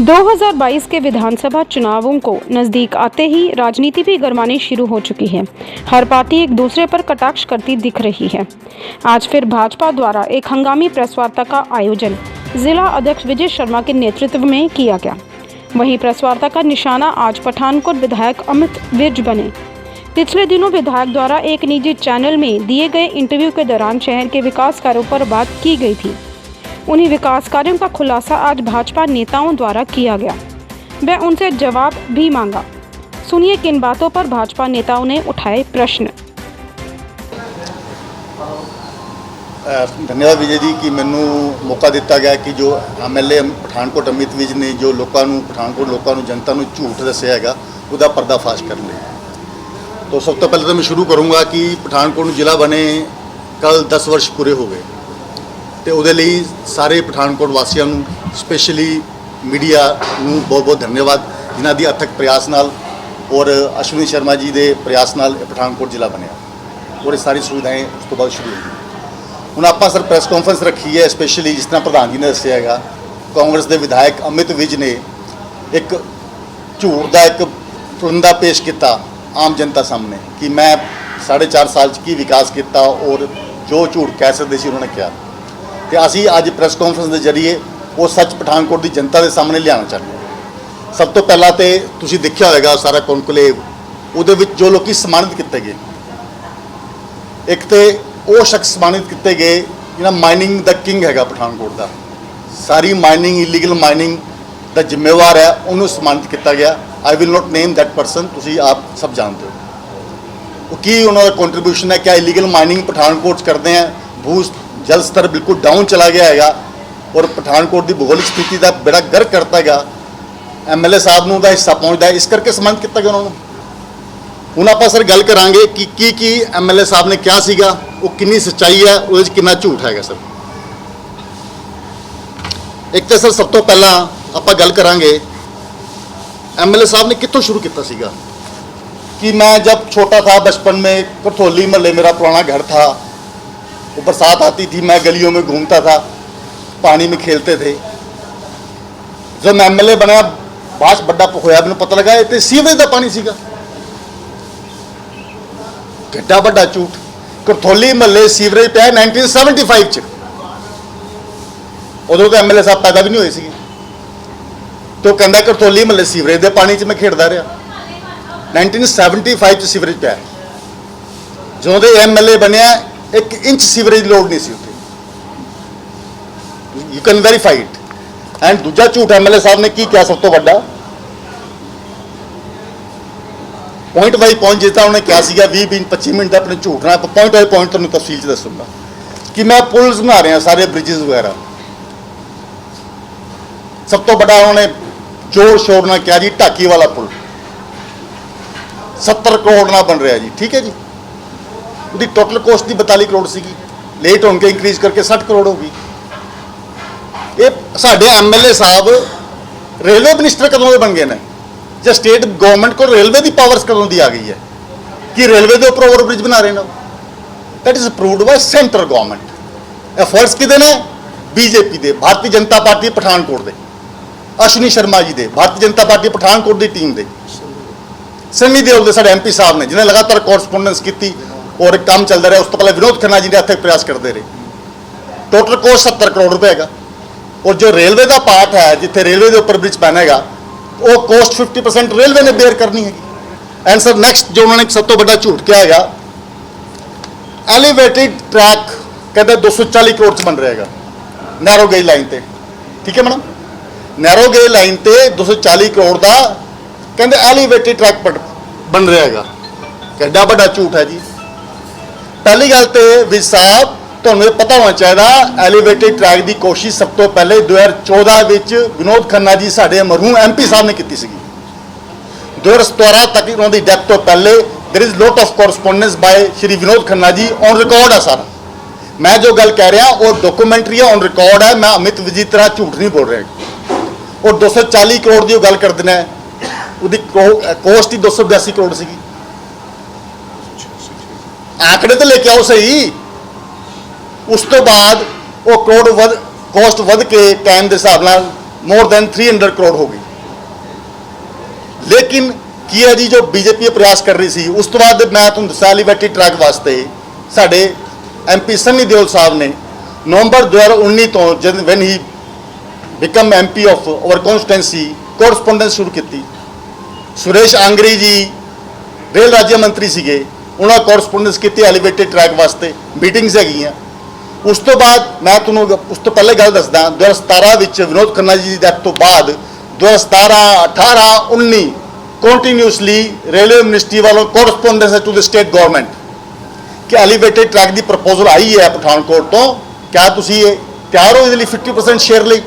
2022 के विधानसभा चुनावों को नज़दीक आते ही राजनीति भी गरमानी शुरू हो चुकी है। हर पार्टी एक दूसरे पर कटाक्ष करती दिख रही है। आज फिर भाजपा द्वारा एक हंगामी प्रेस वार्ता का आयोजन जिला अध्यक्ष विजय शर्मा के नेतृत्व में किया गया। वहीं प्रेस वार्ता का निशाना आज पठानकोट विधायक अमित विज बने। पिछले दिनों विधायक द्वारा एक निजी चैनल में दिए गए इंटरव्यू के दौरान शहर के विकास कार्यों पर बात की गई थी। उन्हीं विकास कार्यों का खुलासा आज भाजपा नेताओं द्वारा किया गया। वह उनसे जवाब भी मांगा। सुनिए किन बातों पर भाजपा नेताओं ने उठाए प्रश्न। धन्यवाद विजय जी कि मैनू मौका दिता गया कि जो MLA पठानकोट अमित विज ने जो पठानकोट लोगों जनता को झूठ दसिया है उसका पर्दाफाश कर लिया। तो सब तो पहले तो मैं शुरू करूँगा कि पठानकोट जिला बने कल 10 वर्ष पूरे हो गए तो वो सारे पठानकोट वासियों स्पेशली मीडिया नूं बहुत बहुत धन्यवाद जिन्हों की अथक प्रयास नाल और अश्विनी शर्मा जी के प्रयास नाल पठानकोट जिला बनया और ये सारी सुविधाएं उस तो बाद शुरू हुई। हुण आपां सर प्रेस कॉन्फ्रेंस रखी है स्पेशली जिस तरह प्रधान जी ने दस्सिया है कांग्रेस के विधायक अमित विज ने एक झूठ का एक फुलंदा पेश किया आम जनता सामने कि मैं 4.5 साल की विकास किया और जो झूठ कह सकते सी उन्होंने कहा तो असी अज प्रेस कॉन्फ्रेंस के जरिए वो सच पठानकोट की जनता के सामने लिया चाहते हैं। सब तो पहला तो तुसीं देखिया होगा सारा कॉन्कलेव वो जो लोग सम्मानित किए गए, एक तो वो शख्स सम्मानित किए गए जिन्हें माइनिंग द किंग है पठानकोट का, सारी माइनिंग इलीगल माइनिंग का जिम्मेवार है उन्होंने सम्मानित किया गया। I will not name that person, तुसीं आप सब जानते हो कि उन्होंने कॉन्ट्रीब्यूशन है। क्या इलीगल माइनिंग पठानकोट करते हैं, भू जल स्तर बिल्कुल डाउन चला गया है और पठानकोट की भूगोलिक स्थिति का बेड़ा गर्क करता है। MLA साहब नूं दा हिस्सा पहुँचता है, इस करके सम्मानित किया गया उन्होंने। हुण आपां सर गल करांगे कि की MLA साहब ने क्या सीगा, वो कितनी सच्चाई है, वो कितना झूठ है सर। एक तो सर सब तो पहला आपां गल करांगे MLA साहब ने कित्थों शुरू किया सीगा कि मैं जब छोटा था बचपन में करथोली महल्ले मेरा पुराना घर था, वो बरसात आती थी मैं गलियों में घूमता था, पानी में खेलते थे। जब मैं MLA बना बास बड़ा होया मैंने पता लगा ये सीवरेज का पानी सीगा। कितना बड़ा झूठ, करथोली महल्ले सीवरेज पे 1975 च, उदों तो MLA साहब पैदा भी नहीं हुए सी। तो कहता करथोली महल्ले सीवरेज के पानी च मैं खेडदा रहा। 1975 च सीवरेज पे जो MLA बनया 1 इंच सीवरेज की लोड़ नहीं सी उत्थे, you can verify it. And दूजा झूठ MLA साहब ने की क्या सब तो बड़ा पॉइंट बाई पॉइंट जितना उन्होंने क्या 20-25 मिनट का अपने झूठ ना पॉइंट बाई पॉइंट तुहानूं तफसील च दसूंगा कि मैं पुल्स बना रहा सारे ब्रिजेस वगैरह। सब तो बड़ा उन्होंने जोर शोर ना क्या जी ढाकी वाला पुल 70 करोड़ ना बन रहा जी, ठीक है जी। उसकी टोटल कॉस्ट की 42 करोड़ सी, लेट होकर इंक्रीज करके 60 करोड़ होगी। ये साढ़े MLA साहब रेलवे मिनिस्टर कदों के बन गए हैं, जो स्टेट गवर्नमेंट को रेलवे की पावर्स कदों की आ गई है कि रेलवे के उपर ओवरब्रिज बना रहे हैं। That is approved by central government. Efforts किदे ने, BJP के, भारतीय जनता पार्टी पठानकोट के, अश्विनी शर्मा जी के, भारतीय जनता पार्टी पठानकोट की टीम के, सनी देओल के साढ़े MP साहब ने जिन्हें लगातार कोरस्पोंडेंस की और काम चलता रहा। उस तो पहले विनोद खन्ना जी ने इतने प्रयास करते रहे। टोटल कॉस्ट 70 करोड़ रुपए है और जो रेलवे का पार्ट है जिथे रेलवे के उपर ब्रिज पैना है वो कॉस्ट 50% रेलवे ने बेयर करनी है। एंड सर नैक्सट जो उन्होंने सब तो बड़ा झूठ क्या है, एलिवेटेड ट्रैक कहते 240 करोड़ च बन रहा है नैरो गेज लाइन पर, ठीक है मैडम। नैरो गेज लाइन पर 240 करोड़ का कहते एलिवेटेड ट्रैक बन रहा है, कितना बड़ा झूठ है जी। पहली गल तो विज साहब तुहानूं पता होना चाहिए एलिवेटेड ट्रैक की कोशिश सब तो पहले 2014 विनोद खन्ना जी साढ़े मरहूम MP साहब ने की सी। 2017 तक उन्होंने डैथ तो पहले there is lot of correspondence by Shri Vinod Khanna ji, on record है सारा। मैं जो गल कह रहा वो डॉक्यूमेंट्री है, ऑन रिकॉर्ड है। मैं अमित विज की तरह झूठ नहीं बोल रहा। और 240 करोड़ की गल कर देना उसकी कॉस्ट ही 282 करोड़ सी। आंकड़े तो लेके आओ सही। उस तो बाद वो करोड़ कॉस्ट वध के टाइम के हिसाब मोर देन 300 करोड़ हो गई। लेकिन की है जी, जो बीजेपी प्रयास कर रही सी, उस तो बाद मैं तुहानूं दस्सां एलीवेटेड ट्रैक वास्ते साडे MP सन्नी देओल साहब ने नवंबर 2019 तो जब when he become MP of our constituency correspondence शुरू की। सुरेश आंगरी जी रेल राज्य मंत्री सीगे, उन्होंने कोरस्पोंडेंस की एलीवेटेड ट्रैक वास्ते, मीटिंग्स हैगियां। उस तो बाद मैं तुहानूं उस तो पहले गल दसदा, 2017 विच विनोद खन्ना जी की डेथ तो बाद 2017, 18, 19 कंटिन्यूसली रेलवे मिनिस्ट्री वालों correspondence to the state government कि एलीवेटेड ट्रैक की प्रपोजल आई है पठानकोट तो, क्या तुसी तैयार हो इसलिए 50% शेयर ਲਈ?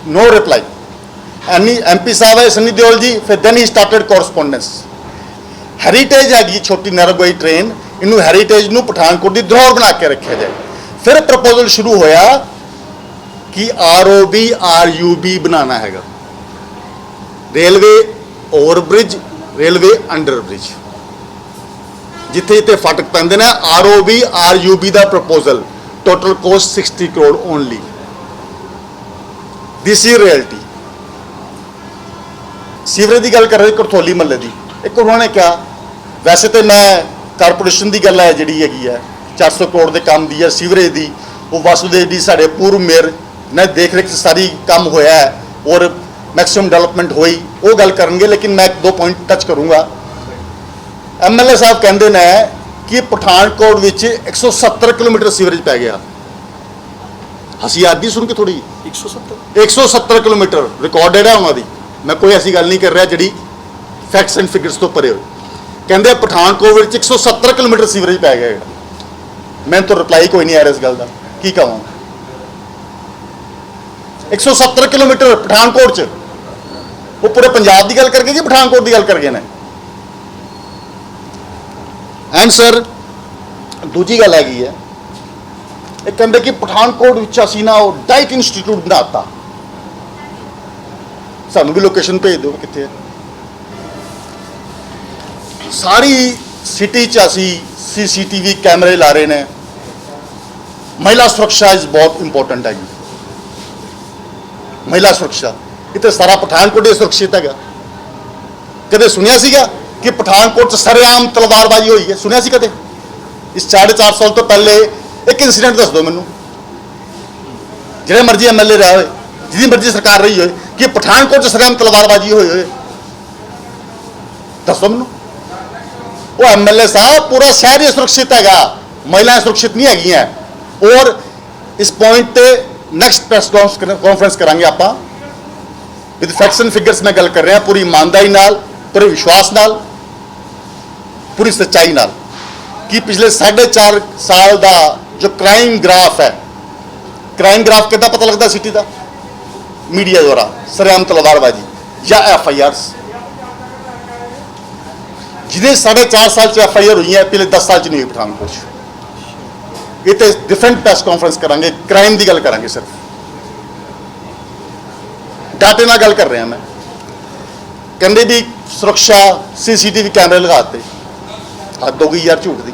No reply. MP साहब है सन्नी देओल जी, फिर then he started correspondence. Heritage हैगी छोटी नैरोगोई ट्रेन, इनू हैरीटेज नू पठानकोट की धरोहर बना के रखा जाए। फिर प्रपोजल शुरू होया कि ROB RUB बनाना हैगा, रेलवे ओवरब्रिज, रेलवे अंडरब्रिज, जिथे जिथे फाटक पैंदे ने ROB RUB का proposal, total cost 60 crore only. This is reality. Sewerage की गल कर रहे करथोली महल्ले की, एक उन्होंने क्या, वैसे तो मैं कारपोरेशन की गल है जी है 400 करोड़ के काम दी है सीवरेज की, वो वासुदेव जी साढ़े पूर्व मेयर ने देख रेख सारी काम होया है और मैक्सिमम डेवलपमेंट हुई, वो गल करेंगे। लेकिन मैं 2 पॉइंट टच करूँगा। MLA साहब कहते हैं कि पठानकोट में 170 किलोमीटर सीवरेज पै गया। हसी आदि सुन के थोड़ी 170 किलोमीटर रिकॉर्डेड है उन्होंने, मैं कोई ऐसी गल नहीं कर रहा जी फैक्ट्स एंड फिगर्स तो परे हो। कहते पठानकोट में 170 किलोमीटर सीवरेज पै गया। मैं तो रिप्लाई कोई नहीं आ रहा इस गल का, की कहूँ। 170 किलोमीटर पठानकोट च, वो पूरे पंजाब की गल करके कि पठानकोट की गल करके ने। एंड सर दूजी गल हैगी है, एक कहते कि पठानकोट विच असीं ना डाइट इंस्टीट्यूट बनाता, सानू भी लोकेशन भेज दो कितने है। सारी सिटी च असीं CCTV कैमरे ला रहे हैं। महिला सुरक्षा इज बहुत इंपॉर्टेंट हैगी, महिला सुरक्षा इतने सारा पठानकोट सुरक्षित है। कदे सुनिया सीगा कि पठानकोट च सरेआम तलवारबाजी हुई है? सुनिया सी कदे? इस 4.5 साल तो पहले एक इंसीडेंट दस दो मैनू, जिहड़े मर्जी MLA रहे हो, जिहदी मर्जी सरकार रही हो, कि पठानकोट च सरेआम तलवारबाजी हुई हो, दसो मैनू। वो MLA साहब पूरा शहर ही सुरक्षित हैगा, महिलाएं सुरक्षित नहीं हैगियां। और इस पॉइंट पे नैक्सट प्रेस कॉन्फ्रेंस करांगे आपां, विद फैक्ट्स एंड फिगर्स में गल कर रहे हैं, पूरी ईमानदारी नाल, पूरे विश्वास नाल, पूरी सच्चाई नाल, कि पिछले 4.5 साल का जो क्राइम ग्राफ है, क्राइम ग्राफ कितना पता लगता सिटी का? मीडिया द्वारा सरेआम तलवारबाजी या FIRs, जिन्हें 4.5 साल च FIR हुई है, पिछले 10 साल च नहीं हुई पठानकोट। ये तो डिफरेंट प्रेस कॉन्फ्रेंस करांगे, क्राइम की गल करांगे, सिर्फ डाटे ना गल कर रहे हैं। मैं कहते भी सुरक्षा CCTV कैमरे लगाते, हद हो गई यार झूठ दी।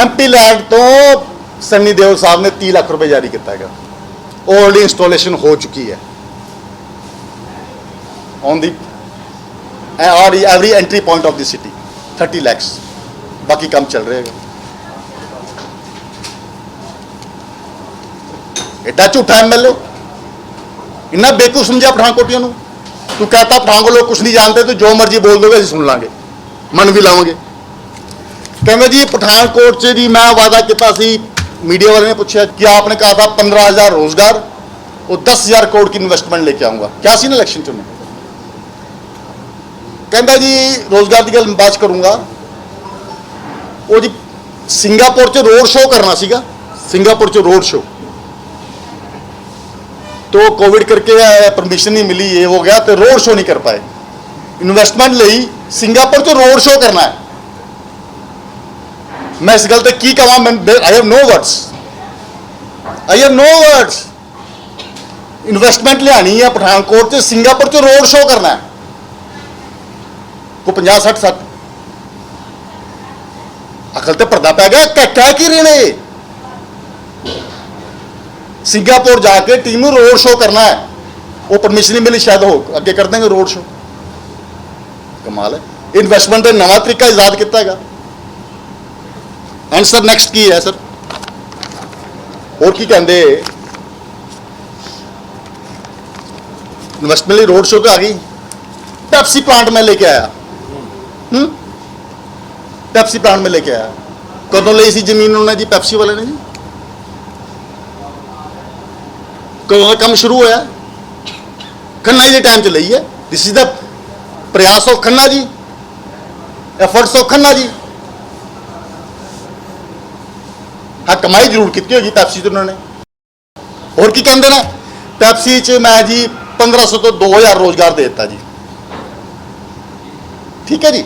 MP लैंड तो सन्नी देओल साहब ने 30 लाख रुपए जारी किया है, ऑलरेडी इंस्टॉलेशन हो चुकी है ऑन दी और every entry point of the city, 30 lakhs, बाकी काम चल रहे हैं। एडा झूठा MLA, इन्ना बेवकूफ समझा पठानकोटियों को। तू कहता पठानकोट लोग कुछ नहीं जानते, तो जो मर्जी बोल दोगे, सुन लांगे, मन भी लाओगे। कहते जी पठानकोट से जी मैं वादा किया सी, मीडिया वाले ने पूछा कि आपने कहा था 15,000 रोजगार और 10,000 करोड़ की इन्वेस्टमेंट लेके आऊंगा, क्या सी ना इलेक्शन चुने। कहता जी रोजगार की गल बात करूंगा, वो जी सिंगापुर च रोड शो करना सीगा, सिंगापुर च रोड शो, तो कोविड करके परमिशन नहीं मिली, ये हो गया, तो रोड शो नहीं कर पाए। इन्वेस्टमेंट ਲਈ सिंगापुर च रोड शो करना है। मैं इस गल ते की कहां, I have no words, I have no words. Investment लियानी है पठानकोट च, सिंगापुर च रोड शो करना है, को 50-60 अकल ते पर्दा पै गया, कह की रहे ने। सिंगापुर जाके टीम ਨੂੰ रोड शो करना है, वो परमिशन नहीं मिली, शायद हो अगे कर देंगे रोड शो। कमाल है, इन्वेस्टमेंट का नवा तरीका ईजाद किया हैगा। एंड सर नैक्सट की है सर, और की कहते इन्वेस्टमेंट लिए रोड शो तो आ गई, पेप्सी प्लांट में लेके आया। पेप्सी प्लांट में लेके आया, कदों ली सी जमीन उन्होंने जी, पेप्सी वाले ने जी, कदों का काम शुरू होया? खन्ना जी के टाइम च ली है। This is the prayas of Khanna ji, efforts of Khanna ji. हाँ, कमाई जरूर की होगी पैप्सी तो उन्होंने। और की कहते ना, पैप्सी च मैं जी 1500 तो 2000 रोजगार दे दिता जी। ठीक है जी,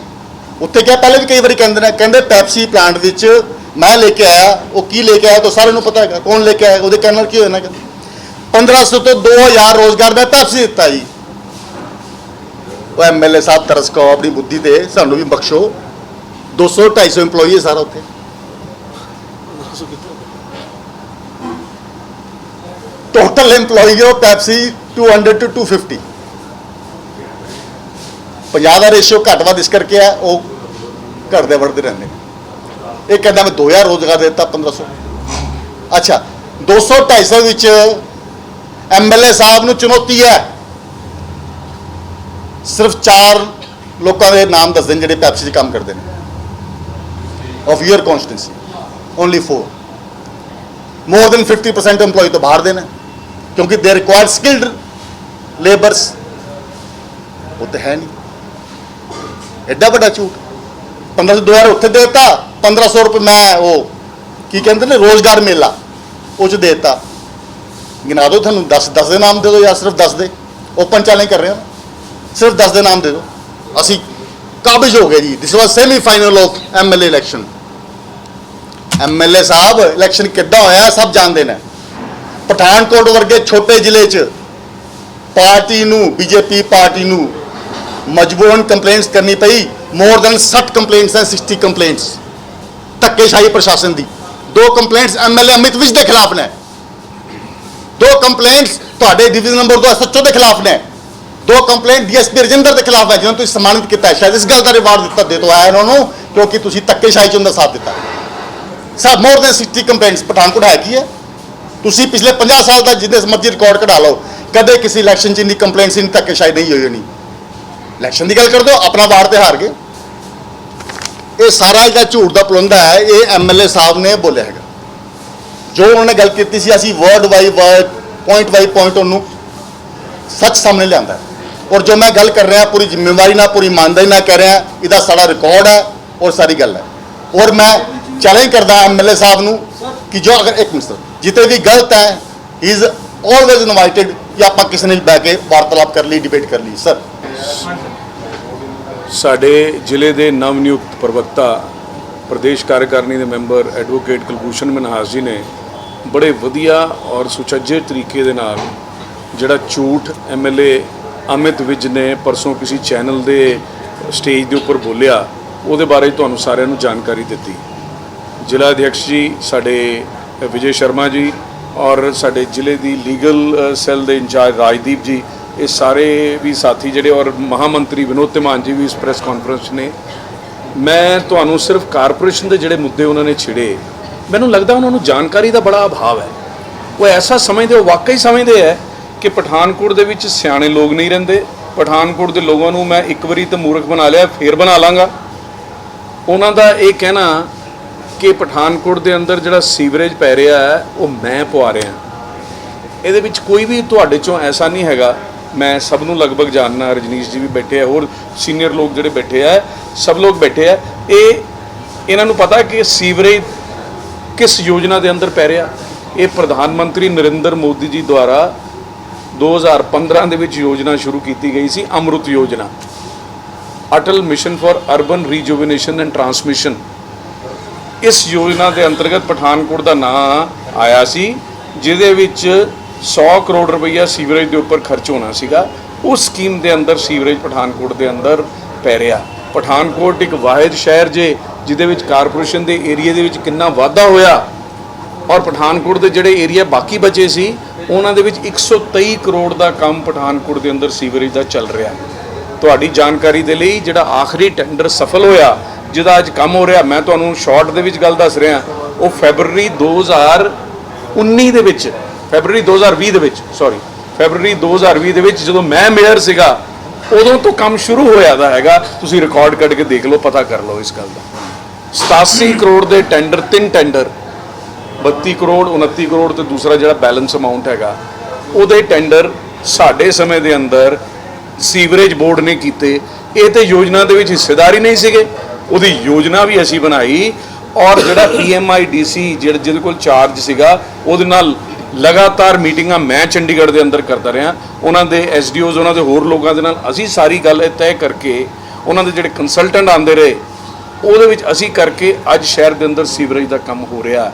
उत्थे क्या पहले भी कई बार कहते पैप्सी प्लांट विच मैं लेके आया, वो की लेके आया तो सारे को पता है कौन लेके आया, वो कहना की होना, 1500 तो 2000 रोजगार मैं पैप्सी दिता जी। वो MLA साहब तरस खाओ अपनी बुद्धि ते, सानू भी बख्शो। 200-250 एम्पलॉई है सारा उत्थे। टोटल एम्पलॉई हो पैप्सी 200 to 250। 50 का रेशियो घट वध इस करके है, वो घटते बढ़ते रहते। एक कहता मैं 2000 रोजगार देता 1500। अच्छा, 200-250 MLA साहब ਨੂੰ चुनौती है, सिर्फ 4 लोगों के नाम दस दें जो पैप्सी काम करते हैं of your constituency, only 4। More than 50% employ तो बाहर देना, क्योंकि दे रिक्वायर स्किल्ड लेबरस। वो तो है नहीं, एडा बड़ा झूठ। 1500-2000 उत्थे देता, 1500 रुपये मैं वो की कहते हैं रोजगार मेला उस देता। गिना दो थानू 10 दे नाम दे दो, या सिर्फ 10 दे, ओपन चैलेंज कर रहे हो, सिर्फ 10 दे नाम दे दो, असी काबिज हो गए जी। This was semi final of MLA election. MLA साहब इलैक्शन किड्डा होया सब जानते हैं। पठानकोट वर्गे छोटे जिले च पार्टी नू, बीजेपी पार्टी नू मजबूरन कंप्लेंट्स करनी पई। मोर देन 60 कंप्लेंट्स हैं, 60 कंप्लेंट्स धक्केशाही प्रशासन की। 2 कंप्लेंट्स MLA अमित विज के खिलाफ ने, 2 कंप्लेंट्स तुहाडे डिवीजन नंबर 2 SHO के खिलाफ ने, 2 कंप्लेंट DSP रजिंदर के खिलाफ है, जिन्होंने सम्मानित किया। शायद इस गल का रिवार्ड दिता दे तो आया उन्होंने, क्योंकि तुम धक्केशाही च उनका साथ दिता। सब मोर देन 60 कंप्लेंट्स पठानकोट है की है। तुम पिछले 50 साल का जिन्हें मर्जी रिकॉर्ड कढ़ा लो, कदे किसी इलैक्शन च इन्नी कंप्लेंट्स इन्नी धक्केशाही नहीं हुई होनी। इलैक्शन की गल कर दो, अपना वार्ड तो हार गए। ये सारा जो झूठ का पुलंदा है, ये MLA साहब ने बोलिया है। जो उन्होंने गल की सी, असी word by word point by point उन्होंने सच सामने लिया है। और जो मैं गल कर रहा पूरी जिम्मेवारी ना, पूरी ईमानदारी ना कह रहा, इसका सारा रिकॉर्ड है और सारी गल है। और मैं चैलेंज करता MLA साहब न कि जो अगर एक मिनट सर जितने भी गलत है, ही इज ऑलवेज इनवाइटेड कि आप किसी ने बह के वार्तालाप कर ली, डिबेट कर ली। सर साडे जिले के नवनियुक्त प्रवक्ता प्रदेश कार्यकारिणी के मैंबर एडवोकेट कुलभूषण मनहास जी ने बड़े वधिया और सुचज्जे तरीके दे नाल जिहड़ा झूठ MLA अमित विज ने परसों किसी चैनल के स्टेज के उपर बोलिया, वो बारे तुहानूं सारिआं नूं जानकारी दी। जिला अध्यक्ष जी साडे विजय शर्मा जी और साडे जिले की लीगल सैल के इंचार्ज राजदीप जी, ये सारे भी साथी जिहड़े और महामंत्री विनोद तिमान जी भी इस प्रैस कॉन्फ्रेंस ने। मैं तुहानूं सिर्फ कारपोरेशन के जिहड़े मुद्दे उन्होंने छिड़े, मैनूं लगदा उन्होंने जानकारी का बड़ा अभाव है। वो ऐसा समझते, वो वाकई समझते हैं कि पठानकोट दे विच सियाणे लोग नहीं रहिंदे, पठानकोट के लोगों को मैं एक बारी तो मूर्ख बना लिया, फिर बना लाँगा। उन्हों का ये कहना कि पठानकोट के अंदर जिहड़ा सीवरेज पै रहा है वो मैं पवा रहा। ये कोई भी तुहाडे चों ऐसा नहीं हैगा, मैं सबनों लगभग जानना, रजनीश जी भी बैठे हैं, होर सीनियर लोग जिहड़े बैठे हैं, सब लोग बैठे हैं। ये इन्हों पता कि सीवरेज किस योजना के अंदर पै रहा। ये प्रधानमंत्री नरेंद्र मोदी जी द्वारा 2015 ਦੇ ਵਿੱਚ योजना शुरू की गई सी, अमृत योजना, Atal mission for urban rejuvenation and transmission. इस योजना के अंतर्गत पठानकोट का नाम आया सी, जिहदे विच 100 करोड़ रुपया सीवरेज के उपर खर्च होना सीगा। उस स्कीम के अंदर सीवरेज पठानकोट के अंदर पै रहा। पठानकोट एक वाहिद शहर जे जिहदे विच कारपोरेशन के एरिए दे विच कितना वाधा होया, ਔਰ ਪਠਾਨਕੋਟ ਦੇ ਜਿਹੜੇ ਏਰੀਆ ਬਾਕੀ ਬਚੇ ਸੀ ਉਹਨਾਂ ਦੇ ਵਿੱਚ 123 ਕਰੋੜ ਦਾ ਕੰਮ ਪਠਾਨਕੋਟ ਦੇ ਅੰਦਰ ਸੀਵਰੇਜ ਦਾ ਚੱਲ ਰਿਹਾ। ਤੁਹਾਡੀ ਜਾਣਕਾਰੀ ਦੇ ਲਈ ਜਿਹੜਾ ਆਖਰੀ ਟੈਂਡਰ ਸਫਲ ਹੋਇਆ ਜਿਹਦਾ ਅੱਜ ਕੰਮ ਹੋ ਰਿਹਾ, ਮੈਂ ਤੁਹਾਨੂੰ ਸ਼ਾਰਟ ਦੇ ਵਿੱਚ ਗੱਲ ਦੱਸ ਰਿਹਾ, ਉਹ ਫੈਬਰਵਰੀ 2020 ਦੇ ਵਿੱਚ ਫੈਬਰਵਰੀ 2020 ਦੇ ਵਿੱਚ ਜਦੋਂ ਮੈਂ ਮੇਅਰ ਸੀਗਾ ਉਦੋਂ ਤੋਂ ਕੰਮ ਸ਼ੁਰੂ ਹੋਇਆ ਦਾ ਹੈਗਾ। ਤੁਸੀਂ ਰਿਕਾਰਡ ਕੱਢ ਕੇ ਦੇਖ ਲਓ, ਪਤਾ ਕਰ ਲਓ ਇਸ ਗੱਲ ਦਾ। 87 ਕਰੋੜ ਦੇ ਟੈਂਡਰ, 3 ਟੈਂਡਰ, 32 ਕਰੋੜ 29 ਕਰੋੜ ਤੇ ਦੂਸਰਾ ਜਿਹੜਾ ਬੈਲੈਂਸ ਅਮਾਉਂਟ ਹੈਗਾ ਉਹਦੇ ਟੈਂਡਰ ਸਾਡੇ ਸਮੇਂ ਦੇ ਅੰਦਰ ਸੀਵਰੇਜ ਬੋਰਡ ਨੇ ਕੀਤੇ। ਇਹ ਤੇ ਯੋਜਨਾ ਦੇ ਵਿੱਚ ਹਿੱਸੇਦਾਰੀ ਨਹੀਂ ਸੀਗੇ, ਉਹਦੀ ਯੋਜਨਾ ਵੀ ਅਸੀਂ ਬਣਾਈ ਔਰ ਜਿਹੜਾ PMIDC ਜਿਹਦੇ ਕੋਲ ਚਾਰਜ ਸੀਗਾ ਉਹਦੇ ਨਾਲ ਲਗਾਤਾਰ ਮੀਟਿੰਗਾਂ ਮੈਂ ਚੰਡੀਗੜ੍ਹ ਦੇ ਅੰਦਰ ਕਰਦਾ ਰਿਹਾ। ਉਹਨਾਂ ਦੇ SDOs ਉਹਨਾਂ ਦੇ ਹੋਰ ਲੋਕਾਂ ਦੇ ਨਾਲ ਅਸੀਂ ਸਾਰੀ ਗੱਲ ਇਹ ਤੈਅ ਕਰਕੇ ਉਹਨਾਂ ਦੇ ਜਿਹੜੇ ਕੰਸਲਟੈਂਟ ਆਉਂਦੇ ਰਹੇ ਉਹਦੇ ਵਿੱਚ ਅਸੀਂ ਕਰਕੇ ਅੱਜ ਸ਼ਹਿਰ ਦੇ ਅੰਦਰ ਸੀਵਰੇਜ ਦਾ ਕੰਮ ਹੋ ਰਿਹਾ।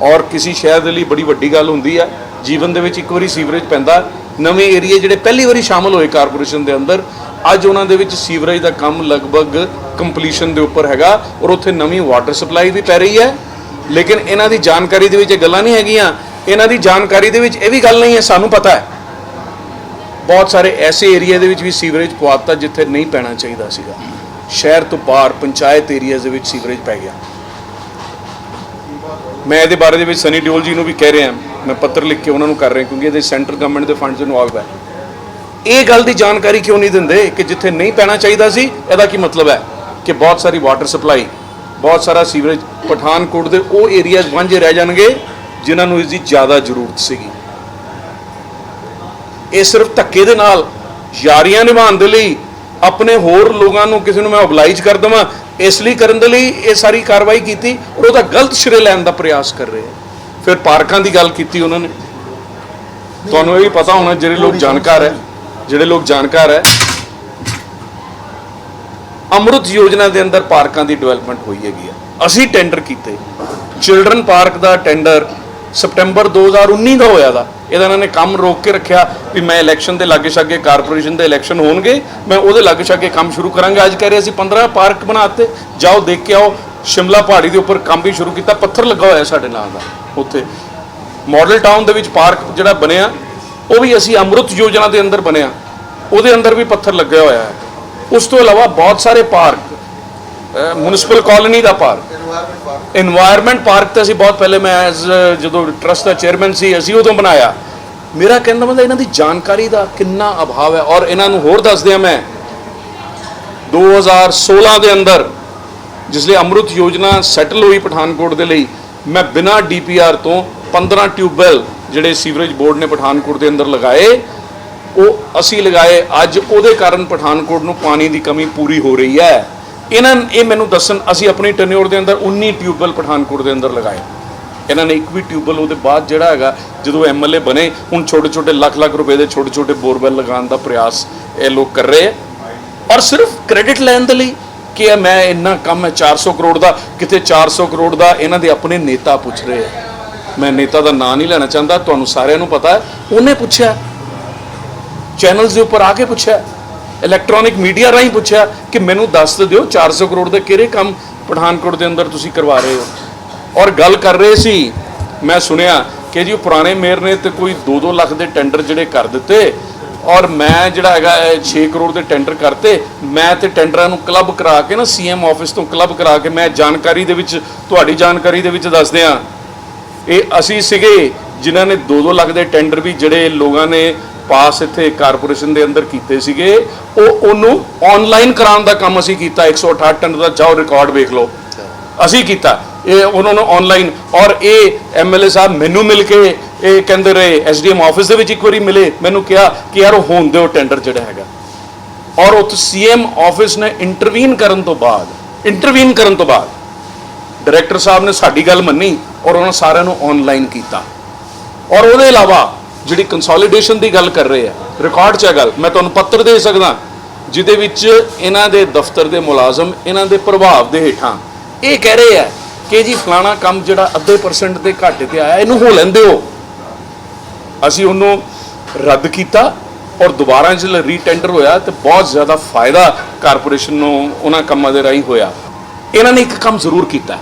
ਔਰ ਕਿਸੇ ਸ਼ਹਿਰ ਦੇ ਲਈ ਬੜੀ ਵੱਡੀ ਗੱਲ ਹੁੰਦੀ ਹੈ, ਜੀਵਨ ਦੇ ਵਿੱਚ ਇੱਕ ਵਾਰੀ ਸੀਵਰੇਜ ਪੈਂਦਾ। ਨਵੇਂ ਏਰੀਏ ਜਿਹੜੇ ਪਹਿਲੀ ਵਾਰੀ ਸ਼ਾਮਲ ਹੋਏ ਕਾਰਪੋਰੇਸ਼ਨ ਦੇ ਅੰਦਰ, ਅੱਜ ਉਹਨਾਂ ਦੇ ਵਿੱਚ ਸੀਵਰੇਜ ਦਾ ਕੰਮ ਲਗਭਗ ਕੰਪਲੀਸ਼ਨ ਦੇ ਉੱਪਰ ਹੈਗਾ ਔਰ ਉੱਥੇ ਨਵੀਂ ਵਾਟਰ ਸਪਲਾਈ ਵੀ ਪੈ ਰਹੀ ਹੈ। ਲੇਕਿਨ ਇਹਨਾਂ ਦੀ ਜਾਣਕਾਰੀ ਦੇ ਵਿੱਚ ਇਹ ਗੱਲਾਂ ਨਹੀਂ ਹੈਗੀਆਂ, ਇਹਨਾਂ ਦੀ ਜਾਣਕਾਰੀ ਦੇ ਵਿੱਚ ਇਹ ਵੀ ਗੱਲ ਨਹੀਂ ਹੈ। ਸਾਨੂੰ ਪਤਾ ਹੈ ਬਹੁਤ ਸਾਰੇ ਐਸੇ ਏਰੀਆ ਦੇ ਵਿੱਚ ਵੀ ਸੀਵਰੇਜ ਪਵਾਤਾ ਜਿੱਥੇ ਨਹੀਂ ਪੈਣਾ ਚਾਹੀਦਾ ਸੀਗਾ। ਸ਼ਹਿਰ ਤੋਂ ਬਾਹਰ ਪੰਚਾਇਤ ਏਰੀਆਜ਼ ਦੇ ਵਿੱਚ ਸੀਵਰੇਜ ਪੈ ਗਿਆ। ਮੈਂ ਇਹਦੇ ਬਾਰੇ ਦੇ ਵਿੱਚ ਸਨੀ ਦਿਓਲ ਜੀ ਨੂੰ ਵੀ ਕਹਿ ਰਿਹਾ, ਮੈਂ ਪੱਤਰ ਲਿਖ ਕੇ ਉਹਨਾਂ ਨੂੰ ਕਰ ਰਿਹਾ ਕਿਉਂਕਿ ਇਹਦੇ ਸੈਂਟਰ ਗਵਰਨਮੈਂਟ ਦੇ ਫੰਡਸ ਇਨਵੋਲਵ ਹੈ। ਇਹ ਗੱਲ ਦੀ ਜਾਣਕਾਰੀ ਕਿਉਂ ਨਹੀਂ ਦਿੰਦੇ ਕਿ ਜਿੱਥੇ ਨਹੀਂ ਪੈਣਾ ਚਾਹੀਦਾ ਸੀ, ਇਹਦਾ ਕੀ ਮਤਲਬ ਹੈ ਕਿ ਬਹੁਤ ਸਾਰੀ ਵਾਟਰ ਸਪਲਾਈ, ਬਹੁਤ ਸਾਰਾ ਸੀਵਰੇਜ ਪਠਾਨਕੋਟ ਦੇ ਉਹ ਏਰੀਆਜ਼ ਵਾਂਝੇ ਰਹਿ ਜਾਣਗੇ ਜਿਨ੍ਹਾਂ ਨੂੰ ਇਸ ਦੀ ਜ਼ਿਆਦਾ ਜ਼ਰੂਰਤ ਸੀਗੀ। ਇਹ ਸਿਰਫ ਧੱਕੇ ਦੇ ਨਾਲ ਯਾਰੀਆਂ ਨਿਭਾਉਣ ਦੇ ਲਈ ਆਪਣੇ ਹੋਰ ਲੋਕਾਂ ਨੂੰ ਕਿਸੇ ਨੂੰ ਮੈਂ ਓਬਲਾਈਜ਼ ਕਰ ਦੇਵਾਂ ਇਸ ਲਈ ਕਰਨ ਦੇ ਲਈ ਇਹ ਸਾਰੀ ਕਾਰਵਾਈ ਕੀਤੀ ਔਰ ਉਹਦਾ ਗਲਤ ਸ਼੍ਰੇ ਲੈਣ ਦਾ ਪ੍ਰਯਾਸ ਕਰ ਰਹੇ। ਫਿਰ ਪਾਰਕਾਂ ਦੀ ਗੱਲ ਕੀਤੀ ਉਹਨਾਂ ਨੇ। ਤੁਹਾਨੂੰ ਇਹ ਵੀ ਪਤਾ ਹੋਣਾ ਜਿਹੜੇ ਲੋਕ ਜਾਣਕਾਰ ਹੈ ਅੰਮ੍ਰਿਤ ਯੋਜਨਾ ਦੇ ਅੰਦਰ ਪਾਰਕਾਂ ਦੀ ਡਿਵੈਲਪਮੈਂਟ ਹੋਈ ਹੈਗੀ ਆ। ਅਸੀਂ ਟੈਂਡਰ ਕੀਤੇ, ਚਿਲਡਰਨ ਪਾਰਕ ਦਾ ਟੈਂਡਰ ਸਪਟੈਂਬਰ 2019 ਦਾ ਹੋਇਆ ਦਾ। ਇਹਦਾ ਇਹਨਾਂ ਨੇ ਕੰਮ ਰੋਕ ਕੇ ਰੱਖਿਆ ਵੀ ਮੈਂ ਇਲੈਕਸ਼ਨ ਦੇ ਲਾਗੇ ਛਾਗੇ, ਕਾਰਪੋਰੇਸ਼ਨ ਦੇ ਇਲੈਕਸ਼ਨ ਹੋਣਗੇ, ਮੈਂ ਉਹਦੇ ਲਾਗੇ ਛਾਗੇ ਕੰਮ ਸ਼ੁਰੂ ਕਰਾਂਗਾ। ਅੱਜ ਕਹਿ ਰਹੇ ਅਸੀਂ 15 ਪਾਰਕ ਬਣਾਤੇ, ਜਾਓ ਦੇਖ ਕੇ ਆਓ। ਸ਼ਿਮਲਾ ਪਹਾੜੀ ਦੇ ਉੱਪਰ ਕੰਮ ਵੀ ਸ਼ੁਰੂ ਕੀਤਾ, ਪੱਥਰ ਲੱਗਾ ਹੋਇਆ ਸਾਡੇ ਨਾਂ ਦਾ। ਉੱਥੇ ਮਾਡਲ ਟਾਊਨ ਦੇ ਵਿੱਚ ਪਾਰਕ ਜਿਹੜਾ ਬਣਿਆ ਉਹ ਵੀ ਅਸੀਂ ਅੰਮ੍ਰਿਤ ਯੋਜਨਾ ਦੇ ਅੰਦਰ ਬਣਿਆ, ਉਹਦੇ ਅੰਦਰ ਵੀ ਪੱਥਰ ਲੱਗਿਆ ਹੋਇਆ ਹੈ। ਉਸ ਤੋਂ ਇਲਾਵਾ ਬਹੁਤ ਸਾਰੇ ਪਾਰਕ, ਮਿਊਨਿਸਪਲ ਕਾਲੋਨੀ ਦਾ ਪਾਰਕ, এনवायरमेंट ਪਾਰਕ ਤਾਂ ਅਸੀਂ ਬਹੁਤ ਪਹਿਲੇ, ਮੈਂ ਜਦੋਂ ਟਰਸਟ ਦਾ ਚੇਅਰਮੈਨ ਸੀ ਅਸੀਂ ਉਦੋਂ ਬਣਾਇਆ। ਮੇਰਾ ਕਹਿਣ ਦਾ ਮਤਲਬ ਇਹਨਾਂ ਦੀ ਜਾਣਕਾਰੀ ਦਾ ਕਿੰਨਾ ਅਭਾਵ ਹੈ। ਔਰ ਇਹਨਾਂ ਨੂੰ ਹੋਰ ਦੱਸ ਦਿਆਂ, ਮੈਂ 2016 ਦੇ ਅੰਦਰ ਜਿਸਲੇ ਅੰਮ੍ਰਿਤ ਯੋਜਨਾ ਸੈਟਲ ਹੋਈ ਪਠਾਨਕੋਟ ਦੇ ਲਈ, ਮੈਂ ਬਿਨਾਂ DPR ਤੋਂ 15 ਟਿਊਬਵੈਲ ਜਿਹੜੇ ਸੀਵਰੇਜ ਬੋਰਡ ਨੇ ਪਠਾਨਕੋਟ ਦੇ ਅੰਦਰ ਲਗਾਏ, ਉਹ ਅਸੀਂ ਲਗਾਏ। ਅੱਜ ਉਹਦੇ ਕਾਰਨ ਪਠਾਨਕੋਟ ਨੂੰ ਪਾਣੀ ਦੀ ਕਮੀ ਪੂਰੀ ਹੋ ਰਹੀ ਹੈ। ਇਹ ਮੈਨੂੰ ਦੱਸਣ, ਅਸੀਂ ਆਪਣੀ ਟੈਨਿਓਰ ਦੇ ਅੰਦਰ 19 ਟਿਊਬਵੈਲ ਪਠਾਨਕੋਟ ਦੇ ਅੰਦਰ ਲਗਾਏ। ਇਹਨਾਂ ਨੇ ਇੱਕ ਵੀ ਟਿਊਬਵੈਲ ਉਹਦੇ ਬਾਅਦ ਜਿਹੜਾ ਹੈਗਾ ਜਦੋਂ MLA ਬਣੇ, ਹੁਣ ਛੋਟੇ ਲੱਖ ਰੁਪਏ ਦੇ ਛੋਟੇ ਬੋਰਵੈਲ ਲਗਾਉਣ ਦਾ ਪ੍ਰਯਾਸ ਇਹ ਲੋਕ ਕਰ ਰਹੇ। ਔਰ ਸਿਰਫ ਕ੍ਰੈਡਿਟ ਲੈਣ ਦੇ ਲਈ ਕਿ ਮੈਂ ਇੰਨਾ ਕੰਮ ਹੈ 400 ਕਰੋੜ ਦਾ, ਕਿਤੇ 400 ਕਰੋੜ ਦਾ। ਇਹਨਾਂ ਦੇ ਆਪਣੇ ਨੇਤਾ ਪੁੱਛ ਰਹੇ ਆ, ਮੈਂ ਨੇਤਾ ਦਾ ਨਾਂ ਨਹੀਂ ਲੈਣਾ ਚਾਹੁੰਦਾ, ਤੁਹਾਨੂੰ ਸਾਰਿਆਂ ਨੂੰ ਪਤਾ ਹੈ। ਉਹਨੇ ਪੁੱਛਿਆ, ਚੈਨਲਸ ਦੇ ਉੱਪਰ ਆ ਕੇ ਪੁੱਛਿਆ, ਇਲੈਕਟ੍ਰੋਨਿਕ ਮੀਡੀਆ ਰਾਹੀਂ ਪੁੱਛਿਆ ਕਿ ਮੈਨੂੰ ਦੱਸ ਦਿਓ 400 ਕਰੋੜ ਦੇ ਕਿਹੜੇ ਕੰਮ ਪਠਾਨਕੋਟ ਦੇ ਅੰਦਰ ਤੁਸੀਂ ਕਰਵਾ ਰਹੇ ਹੋ। ਔਰ ਗੱਲ ਕਰ ਰਹੇ ਸੀ, ਮੈਂ ਸੁਣਿਆ ਕਿ ਜੀ ਉਹ ਪੁਰਾਣੇ ਮੇਅਰ ਨੇ ਤੇ ਕੋਈ 2-2 ਲੱਖ ਦੇ ਟੈਂਡਰ ਜਿਹੜੇ ਕਰ ਦਿੱਤੇ ਔਰ ਮੈਂ ਜਿਹੜਾ ਹੈਗਾ 6 ਕਰੋੜ ਦੇ ਟੈਂਡਰ ਕਰਤੇ। ਮੈਂ ਤੇ ਟੈਂਡਰਾਂ ਨੂੰ ਕਲੱਬ ਕਰਾ ਕੇ ਨਾ CM ਆਫਿਸ ਤੋਂ ਕਲੱਬ ਕਰਾ ਕੇ, ਮੈਂ ਜਾਣਕਾਰੀ ਦੇ ਵਿੱਚ, ਤੁਹਾਡੀ ਜਾਣਕਾਰੀ ਦੇ ਵਿੱਚ ਦੱਸਦੇ ਹਾਂ, ਇਹ ਅਸੀਂ ਸੀਗੇ ਜਿਨ੍ਹਾਂ ਨੇ 2-2 ਲੱਖ ਦੇ ਟੈਂਡਰ ਵੀ ਜਿਹੜੇ ਲੋਕਾਂ ਨੇ ਪਾਸ ਇੱਥੇ ਕਾਰਪੋਰੇਸ਼ਨ ਦੇ ਅੰਦਰ ਕੀਤੇ ਸੀਗੇ, ਉਹਨੂੰ ਆਨਲਾਈਨ ਕਰਾਉਣ ਦਾ ਕੰਮ ਅਸੀਂ ਕੀਤਾ। 168 ਟਨ ਦਾ, ਜਾਓ ਰਿਕਾਰਡ ਵੇਖ ਲਓ, ਅਸੀਂ ਕੀਤਾ ਇਹ ਉਹਨਾਂ ਨੂੰ ਆਨਲਾਈਨ। ਔਰ ਇਹ MLA ਸਾਹਿਬ ਮੈਨੂੰ ਮਿਲ ਕੇ ਇਹ ਕਹਿੰਦੇ ਰਹੇ, SDM ਆਫਿਸ ਦੇ ਵਿੱਚ ਇੱਕ ਵਾਰੀ ਮਿਲੇ, ਮੈਨੂੰ ਕਿਹਾ ਕਿ ਯਾਰ ਉਹ ਹੋਣ ਦਿਓ ਟੈਂਡਰ ਜਿਹੜਾ ਹੈਗਾ। ਔਰ ਉੱਥੇ CM ਆਫਿਸ ਨੇ ਇੰਟਰਵੀਨ ਕਰਨ ਤੋਂ ਬਾਅਦ ਡਾਇਰੈਕਟਰ ਸਾਹਿਬ ਨੇ ਸਾਡੀ ਗੱਲ ਮੰਨੀ ਔਰ ਉਹਨਾਂ ਸਾਰਿਆਂ ਨੂੰ ਆਨਲਾਈਨ ਕੀਤਾ। ਔਰ ਉਹਦੇ ਇਲਾਵਾ ਜਿਹੜੀ ਕੰਸੋਲੀਡੇਸ਼ਨ ਦੀ ਗੱਲ ਕਰ ਰਹੇ ਆ, ਰਿਕਾਰਡ 'ਚ ਹੈ ਗੱਲ, ਮੈਂ ਤੁਹਾਨੂੰ ਪੱਤਰ ਦੇ ਸਕਦਾ ਜਿਹਦੇ ਵਿੱਚ ਇਹਨਾਂ ਦੇ ਦਫ਼ਤਰ ਦੇ ਮੁਲਾਜ਼ਮ ਇਹਨਾਂ ਦੇ ਪ੍ਰਭਾਵ ਦੇ ਹੇਠਾਂ ਇਹ ਕਹਿ ਰਹੇ ਆ ਕਿ ਜੀ ਫਲਾਣਾ ਕੰਮ ਜਿਹੜਾ 0.5% ਦੇ ਘਾਟੇ ਤੇ ਆਇਆ, ਇਹਨੂੰ ਹੋ ਲੈਂਦੇ ਹੋ। ਅਸੀਂ ਉਹਨੂੰ ਰੱਦ ਕੀਤਾ ਔਰ ਦੁਬਾਰਾ ਜਦੋਂ ਰੀਟੈਂਡਰ ਹੋਇਆ ਤੇ ਬਹੁਤ ਜ਼ਿਆਦਾ ਫਾਇਦਾ ਕਾਰਪੋਰੇਸ਼ਨ ਨੂੰ ਉਹਨਾਂ ਕੰਮਾਂ ਦੇ ਰਾਹੀਂ ਹੋਇਆ। ਇਹਨਾਂ ਨੇ ਇੱਕ ਕੰਮ ਜ਼ਰੂਰ ਕੀਤਾ,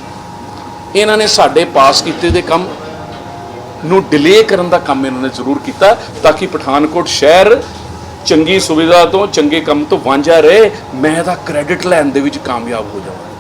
ਇਹਨਾਂ ਨੇ ਸਾਡੇ ਪਾਸ ਕੀਤੇ ਦੇ ਕੰਮ ਨੂੰ ਡਿਲੇ ਕਰਨ ਦਾ ਕੰਮ ਇਹਨਾਂ ਨੇ ਜ਼ਰੂਰ ਕੀਤਾ ਤਾਂ ਕਿ ਪਠਾਨਕੋਟ ਸ਼ਹਿਰ ਚੰਗੀ ਸੁਵਿਧਾ ਤੋਂ ਚੰਗੇ ਕੰਮ ਤੋਂ ਵਾਂਝਾ ਰਹੇ। ਮੈਂ ਇਹਦਾ ਕ੍ਰੈਡਿਟ ਲੈਣ ਦੇ ਵਿੱਚ ਕਾਮਯਾਬ ਹੋ ਜਾਵਾਂ।